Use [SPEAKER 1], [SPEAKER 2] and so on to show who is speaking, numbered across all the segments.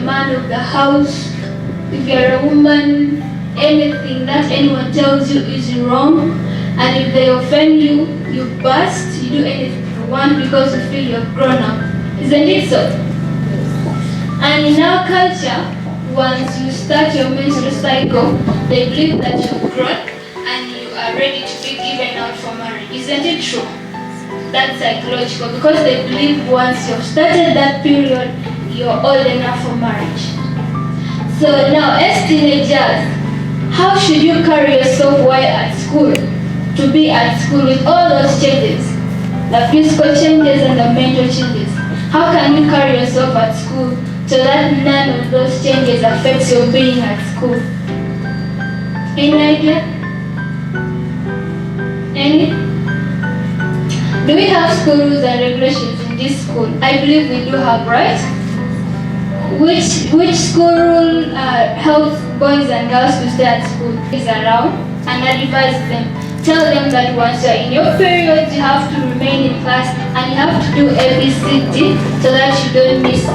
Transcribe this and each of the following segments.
[SPEAKER 1] the man of the house. If you're a woman, anything that anyone tells you is wrong. And if they offend you, you burst, you do anything you want because you feel you're grown up. Isn't it so? And in our culture, once you start your menstrual cycle, they believe that you're grown and you are ready to be given out for marriage. Isn't it true? That's psychological because they believe once you've started that period, you're old enough for marriage. So now, as teenagers, how should you carry yourself while at school? To be at school with all those changes, the physical changes and the mental changes. How can you carry yourself at school so that none of those changes affects your being at school? Any idea? Any? Do we have school rules and regulations in this school? I believe we do have, right? Which school rule helps boys and girls to stay at school is around and advise them. Tell them that once you're in your periods, you have to remain in class and you have to do ABCD so that you don't miss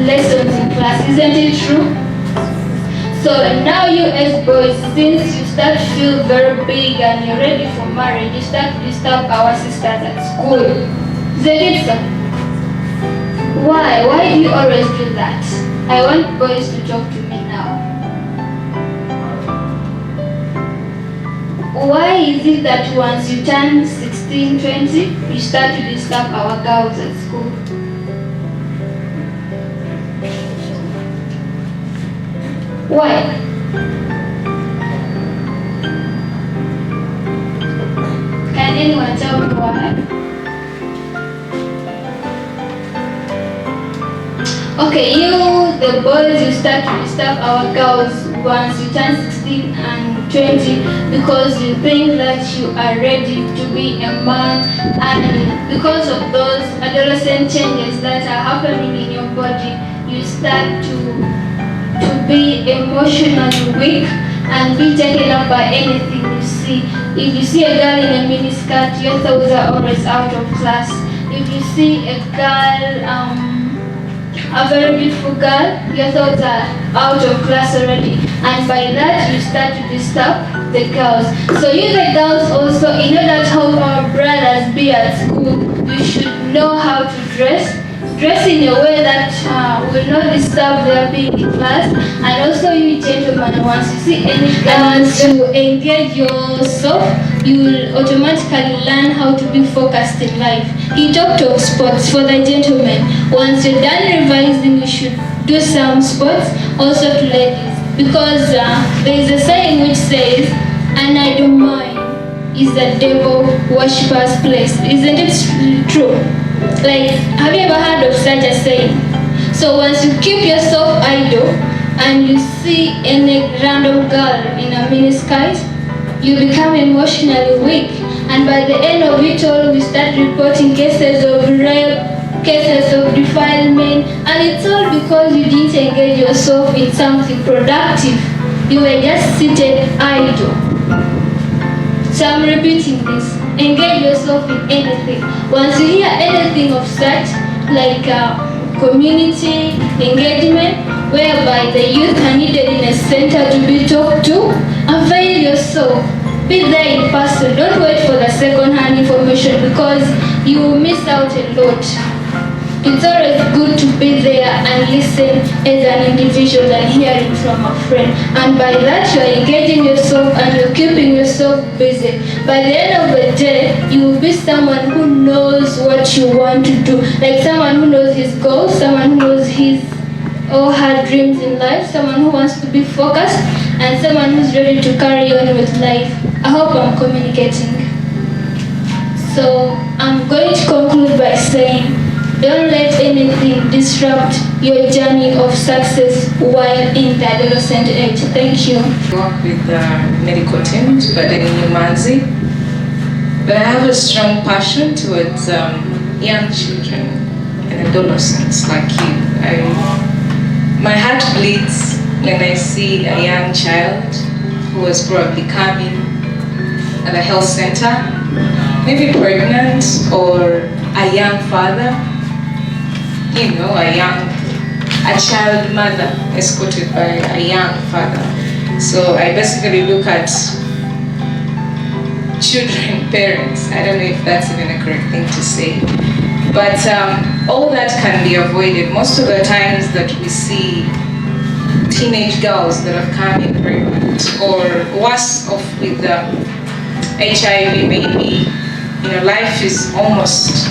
[SPEAKER 1] lessons in class. Isn't it true? So now you as boys, since you start to feel very big and you're ready for marriage, you start to disturb our sisters at school. Isn't it so? Why? Why do you always do that? I want boys to talk to me now. Why is it that once you turn 16, 20, you start to disturb our girls at school? Why? Can anyone tell me why? Okay, you, the boys, you start to disturb our girls once you turn 16 and 20 because you think that you are ready to be a man, and because of those adolescent changes that are happening in your body, you start to be emotionally weak and be taken up by anything you see. If you see a girl in a miniskirt, your thoughts are always out of class. If you see a girl, a very beautiful girl, your thoughts are out of class already, and by that you start to disturb the girls. So you the girls also, in order to help our brothers be at school, you should know how to dress in a way that will not disturb their being in class. And also you gentlemen, once you see any girl to engage yourself, you will automatically learn how to be focused in life. He talked of sports for the gentlemen. Once you're done revising, you should do some sports also to ladies. Because there is a saying which says, an idle mind is the devil worshipper's place. Isn't it true? Like, have you ever heard of such a saying? So once you keep yourself idle and you see any random girl in a miniskirt, you become emotionally weak, and by the end of it all, we start reporting cases of rape, cases of defilement, and it's all because you didn't engage yourself in something productive. You were just seated idle. So I'm repeating this. Engage yourself in anything. Once you hear anything of such, like community engagement, whereby the youth are needed in a center to be talked to, avail yourself. Be there in person. Don't wait for the second-hand information because you will miss out a lot. It's always good to be there and listen as an individual and hearing from a friend. And by that, you're engaging yourself and you're keeping yourself busy. By the end of the day, you will be someone who knows what you want to do. Like someone who knows his goals, someone who knows his or her dreams in life, someone who wants to be focused, and someone who's ready to carry on with life. I hope I'm communicating. So I'm going to conclude by saying, don't let anything disrupt your journey of success while in the adolescent age. Thank you.
[SPEAKER 2] I work with medical teams, but in Umanzi. But I have a strong passion towards young children and adolescents like you. My heart bleeds when I see a young child who was probably coming at a health center, maybe pregnant, or a young father, a young a child mother escorted by a young father. So I basically look at children, parents. I don't know if that's even a correct thing to say. But all that can be avoided. Most of the times that we see teenage girls that have come in pregnant or worse off with HIV, maybe, life is almost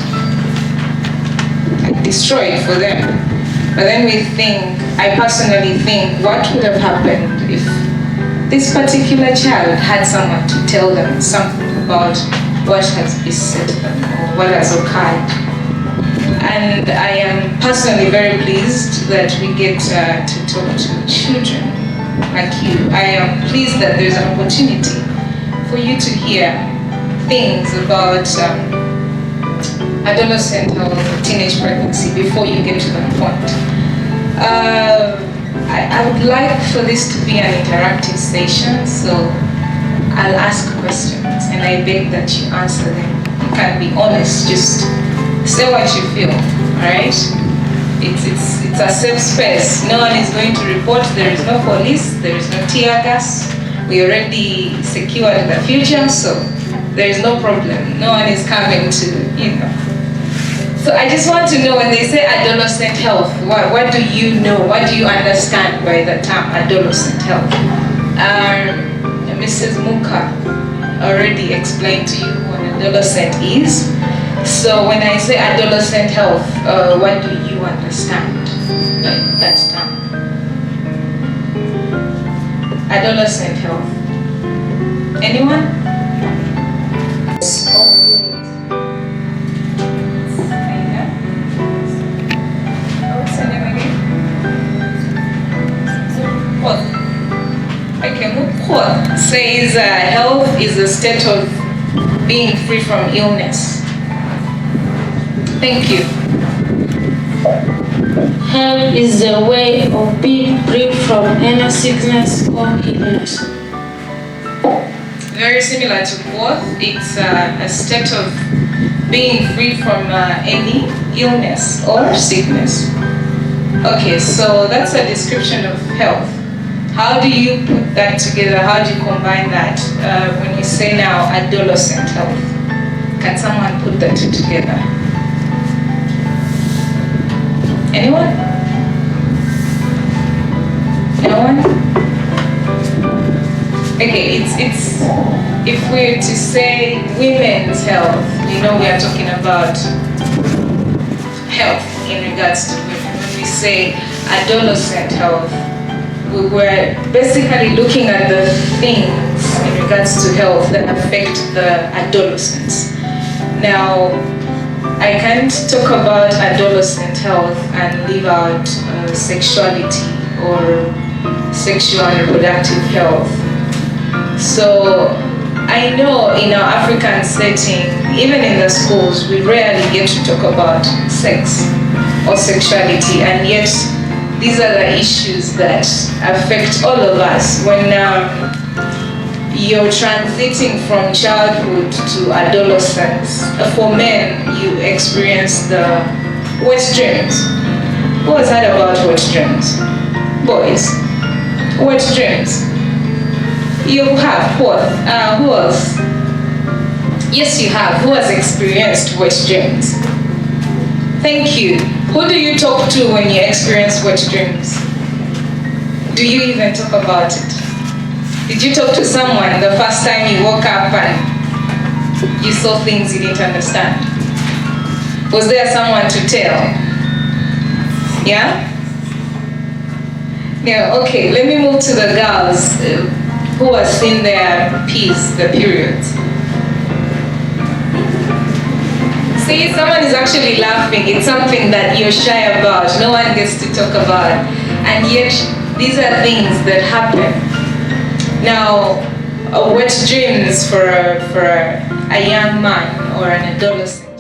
[SPEAKER 2] destroyed for them. But then I personally think, what would have happened if this particular child had someone to tell them something about what has beset them or what has occurred. And I am personally very pleased that we get to talk to children like you. I am pleased that there's an opportunity for you to hear things about adolescent or teenage pregnancy before you get to that point. I would like for this to be an interactive session, so I'll ask questions and I beg that you answer them. You can be honest, just say what you feel, alright? It's a safe space. No one is going to report. There is no police, there is no tear gas. We already secured the future, so there is no problem. No one is coming to, So I just want to know, when they say adolescent health, what do you know? What do you understand by the term adolescent health? Mrs. Muka already explained to you what adolescent is. So when I say adolescent health, what do you understand by that term? Adolescent health. Anyone? Says health is a state of being free from illness. Thank you.
[SPEAKER 3] Health is a way of being free from any sickness or illness.
[SPEAKER 2] Very similar to both. It's a state of being free from any illness or sickness. Okay, so that's a description of health. How do you put that together? How do you combine that when you say now adolescent health? Can someone put the two together? Anyone? No one? Okay, it's if we're to say women's health, we are talking about health in regards to women. When we say adolescent health, we're basically looking at the things in regards to health that affect the adolescents. Now, I can't talk about adolescent health and leave out sexuality or sexual and reproductive health. So I know in our African setting, even in the schools, we rarely get to talk about sex or sexuality, and yet these are the issues that affect all of us. When you're transiting from childhood to adolescence, for men, you experience the wet dreams. Who has heard about wet dreams? Boys, wet dreams. You have what? Who else? Yes, you have. Who has experienced wet dreams? Thank you. Who do you talk to when you experience wet dreams? Do you even talk about it? Did you talk to someone the first time you woke up and you saw things you didn't understand? Was there someone to tell? Yeah? Yeah, okay, let me move to the girls who have seen their P's, the periods. See, someone is actually laughing. It's something that you're shy about. No one gets to talk about. And yet, these are things that happen. Now, wet dreams for a young man or an adolescent